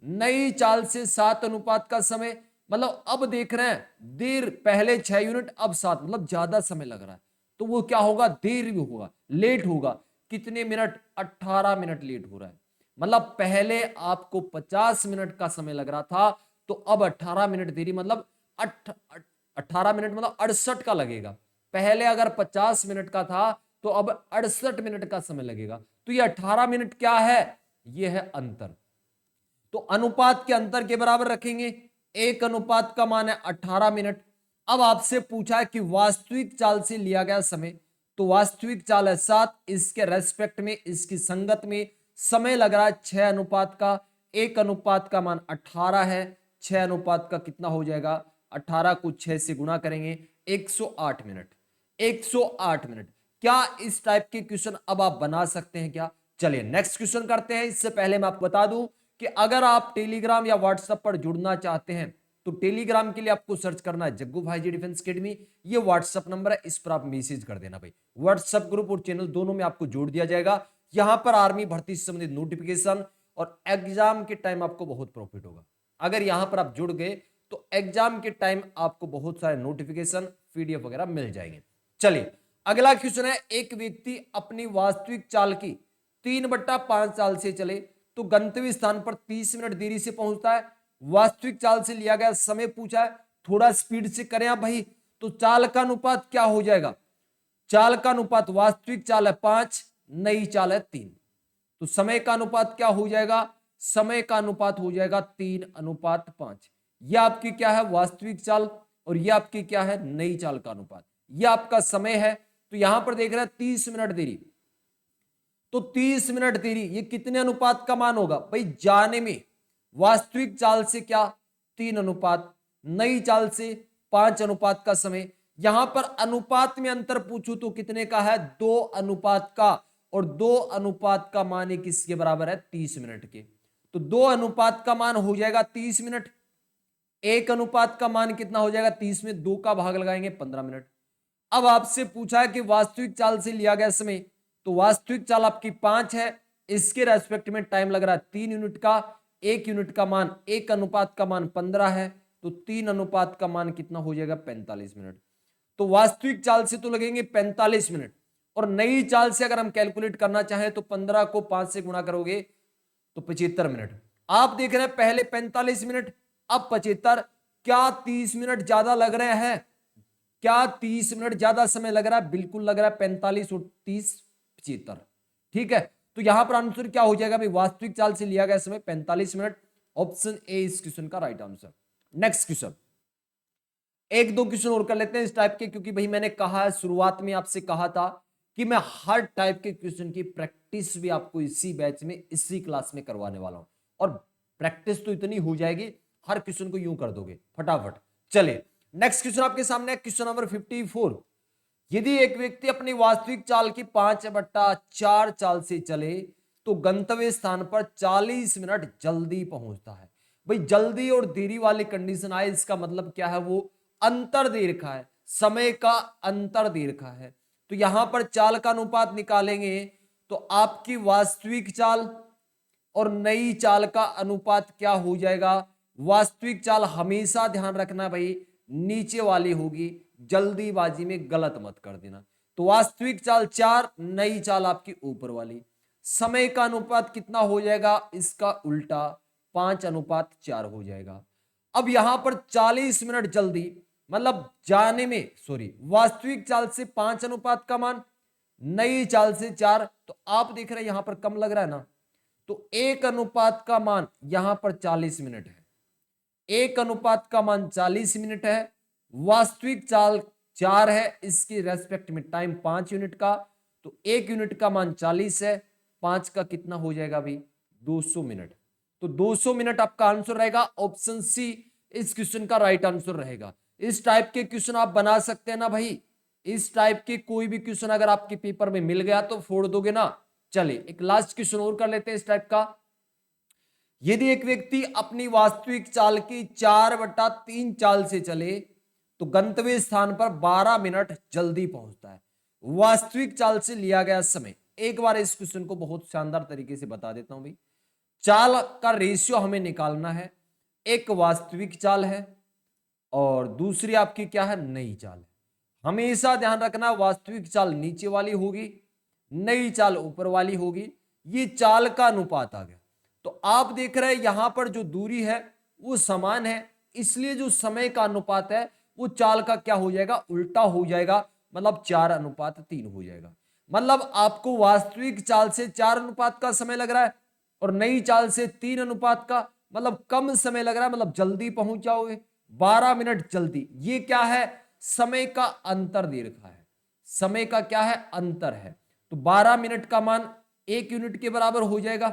Speaker 1: नई चाल से 7 अनुपात का समय। मतलब अब देख रहे हैं देर, पहले 6 यूनिट अब 7, मतलब ज्यादा समय लग रहा है। तो वो क्या होगा? देर भी होगा, लेट होगा। कितने मिनट? 18 मिनट लेट हो रहा है। मतलब पहले आपको 50 मिनट का समय लग रहा था, तो अब 18 मिनट देरी, मतलब 18 मिनट मतलब 68 का लगेगा। पहले अगर 50 मिनट का था तो अब 68 मिनट का समय लगेगा। तो ये 18 मिनट क्या है? ये है अंतर। तो अनुपात के अंतर के बराबर रखेंगे। 1 अनुपात का मान है 18 मिनट। अब आपसे पूछा है कि वास्तविक चाल से लिया गया समय, तो वास्तविक चाल है 7, इसके रेस्पेक्ट में, इसकी संगत में समय लग रहा है 6 अनुपात का। 1 अनुपात का मान 18 है, 6 अनुपात का कितना हो जाएगा? 18 को 6 से गुणा करेंगे 108 मिनट। 108 मिनट। क्या इस टाइप के क्वेश्चन अब आप बना सकते हैं क्या? चलिए नेक्स्ट क्वेश्चन करते हैं। इससे पहले मैं आपको बता दूं कि अगर आप टेलीग्राम या व्हाट्सएप पर जुड़ना चाहते हैं तो टेलीग्राम के लिए आपको सर्च करना है जग्गू भाई जी डिफेंस अकेडमी। ये व्हाट्सएप नंबर है, इस पर आप मैसेज कर देना भाई। व्हाट्सएप ग्रुप और चैनल दोनों में आपको जोड़ दिया जाएगा। यहां पर आर्मी भर्ती से संबंधित नोटिफिकेशन और एग्जाम के टाइम आपको बहुत प्रॉफिट होगा। अगर यहां पर आप जुड़ गए तो एग्जाम के टाइम आपको बहुत सारे नोटिफिकेशन, पीडीएफ वगैरह मिल जाएंगे। चलिए अगला क्वेश्चन है, एक व्यक्ति अपनी वास्तविक चाल की 3/5 चाल से चले तो गंतव्य स्थान पर 30 मिनट देरी से पहुंचता है। वास्तविक चाल से लिया गया समय पूछा है। थोड़ा स्पीड से करें आप भाई। तो चाल का अनुपात क्या हो जाएगा? चाल का अनुपात, वास्तविक चाल है 5, नई चाल है 3, तो समय का अनुपात क्या हो जाएगा? समय का अनुपात हो जाएगा 3/5। यह आपकी क्या है? वास्तविक चाल। और यह आपकी क्या है? नई चाल का अनुपात। यह आपका समय है। तो यहां पर देख रहे हैं 30 मिनट देरी, तो 30 मिनट देरी ये कितने अनुपात का मान होगा भाई? जाने में वास्तविक चाल से क्या? 3 अनुपात, नई चाल से 5 अनुपात का समय। यहां पर अनुपात में अंतर पूछूं तो कितने का है? 2 अनुपात का। और 2 अनुपात का मान ये किसके बराबर है? 30 मिनट के। तो 2 अनुपात का मान हो जाएगा 30 मिनट। 1 अनुपात का मान कितना हो जाएगा? 30 में 2 का भाग लगाएंगे 15 मिनट। अब आपसे पूछा है कि वास्तविक चाल से लिया गया समय, तो वास्तविक चाल आपकी 5 है, इसके रेस्पेक्ट में टाइम लग रहा है 3 यूनिट का। 1 यूनिट का मान, 1 अनुपात का मान 15 है, तो 3 अनुपात का मान कितना हो जाएगा? 45 मिनट। तो वास्तविक चाल से तो लगेंगे 45 मिनट, और नई चाल से अगर हम कैलकुलेट करना चाहें तो 15 को 5 से गुणा करोगे तो 75 मिनट। आप देख रहे हैं पहले 45 मिनट, अब 75। क्या 30 मिनट ज्यादा लग रहे हैं? क्या 30 मिनट ज्यादा समय लग रहा है? बिल्कुल लग रहा है। 45 और 30 75। ठीक है, तो यहां पर आंसर क्या हो जाएगा भाई? वास्तविक चाल से लिया गया समय 45 मिनट। ऑप्शन ए इस क्वेश्चन का राइट आंसर। नेक्स्ट क्वेश्चन, एक दो क्वेश्चन और कर लेते हैं इस टाइप के, क्योंकि भाई मैंने कहा शुरुआत में आपसे कहा था कि मैं हर टाइप के क्वेश्चन की प्रैक्टिस भी आपको इसी बैच में, इसी क्लास में करवाने वाला हूं। और प्रैक्टिस तो इतनी हो जाएगी, हर क्वेश्चन को यूं कर दोगे फटाफट। चलिए नेक्स्ट क्वेश्चन आपके सामने, क्वेश्चन नंबर 54। यदि एक व्यक्ति अपनी वास्तविक चाल की 5/4 चाल से चले तो गंतव्य स्थान पर 40 मिनट जल्दी पहुंचता है। भाई जल्दी और देरी वाली कंडीशन आए, इसका मतलब क्या है, वो अंतर दे रखा है, समय का अंतर दे रखा है। तो यहां पर चाल का अनुपात निकालेंगे तो आपकी वास्तविक चाल और नई चाल का अनुपात क्या हो जाएगा। वास्तविक चाल हमेशा ध्यान रखना भाई नीचे वाली होगी, जल्दीबाजी में गलत मत कर देना। तो वास्तविक चाल 4, नई चाल आपकी ऊपर वाली। समय का अनुपात कितना हो जाएगा, इसका उल्टा 5/4 हो जाएगा। अब यहां पर 40 मिनट जल्दी मतलब जाने में, सॉरी, वास्तविक चाल से 5 का मान, नई चाल से 4, तो आप देख रहे हैं यहां पर कम लग रहा है ना, तो 1 का मान यहां पर 40 मिनट है। 1 का मान 40 मिनट है। वास्तविक चाल 4 है, इसके रेस्पेक्ट में टाइम 5 यूनिट का, तो 1 यूनिट का मान 40 है, 5 का कितना हो जाएगा अभी 200 मिनट। तो 200 मिनट आपका आंसर रहेगा, ऑप्शन सी इस क्वेश्चन का राइट आंसर रहेगा। इस टाइप के क्वेश्चन आप बना सकते हैं ना भाई, इस टाइप के कोई भी क्वेश्चन अगर आपके पेपर में मिल गया तो फोड़ दोगे ना। चलिए एक लास्ट क्वेश्चन और कर लेते हैं इस टाइप का। यदि एक व्यक्ति अपनी वास्तविक चाल की 4/3 चाल से चले तो गंतव्य स्थान पर 12 मिनट जल्दी पहुंचता है। वास्तविक चाल से लिया गया समय, एक बार इस क्वेश्चन को बहुत शानदार तरीके से बता देता हूं भाई। चाल का रेशियो हमें निकालना है, एक वास्तविक चाल है और दूसरी आपकी क्या है, नई चाल है। हमेशा ध्यान रखना वास्तविक चाल नीचे वाली होगी, नई चाल ऊपर वाली होगी। ये चाल का अनुपात आ गया। तो आप देख रहे हैं यहां पर जो दूरी है वो समान है, इसलिए जो समय का अनुपात है वो चाल का क्या हो जाएगा, उल्टा हो जाएगा, मतलब 4/3 हो जाएगा। मतलब आपको वास्तविक चाल से 4 का समय लग रहा है और नई चाल से 3 का, मतलब कम समय लग रहा है, मतलब जल्दी पहुंच जाओगे, 12 मिनट जल्दी। ये क्या है, समय का अंतर दे रखा है, समय का क्या है, अंतर है। तो 12 मिनट का मान 1 यूनिट के बराबर हो जाएगा।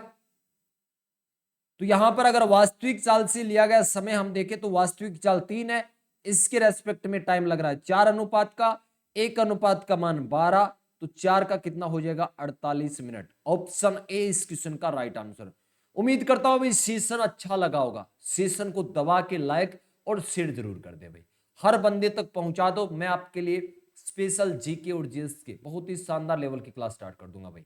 Speaker 1: तो यहां पर अगर वास्तविक चाल से लिया गया समय हम देखें तो वास्तविक चाल 3 है, इसके रेस्पेक्ट में टाइम लग रहा है 4 का, 1 का मान 12, तो 4 का कितना हो जाएगा 48 मिनट। ऑप्शन ए इस क्वेश्चन का राइट आंसर। उम्मीद करता हूं भाई सेशन अच्छा लगा होगा, सेशन को दबा के लाइक और शेयर जरूर कर दे भाई, हर बंदे तक पहुंचा दो। मैं आपके लिए स्पेशल जीके और जीएस के बहुत ही शानदार लेवल की क्लास स्टार्ट कर दूंगा भाई,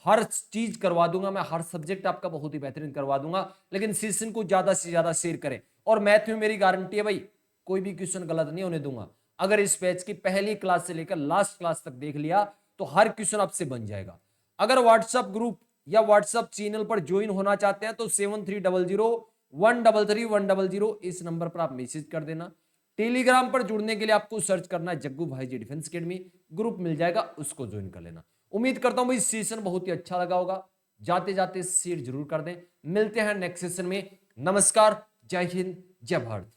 Speaker 1: हर चीज करवा दूंगा मैं, हर सब्जेक्ट आपका बहुत ही बेहतरीन करवा दूंगा। लेकिन सेशन को ज्यादा से ज्यादा शेयर करें, और मैथ में मेरी गारंटी है भाई कोई भी क्वेश्चन गलत नहीं होने दूंगा। अगर इस बैच की पहली क्लास से लेकर लास्ट क्लास तक देख लिया तो हर क्वेश्चन आपसे बन जाएगा। अगर व्हाट्सएप ग्रुप या व्हाट्सएप चैनल पर ज्वाइन होना चाहते हैं तो 7300133100 इस नंबर पर आप मैसेज कर देना। टेलीग्राम पर जुड़ने के लिए आपको सर्च करना है जग्गू भाई जी डिफेंस अकेडमी, ग्रुप मिल जाएगा, उसको ज्वाइन कर लेना। उम्मीद करता हूं भाई सेशन बहुत ही अच्छा लगा होगा, जाते जाते शेयर जरूर कर दें। मिलते हैं नेक्स्ट सेशन में। नमस्कार, जय हिंद, जय भारत।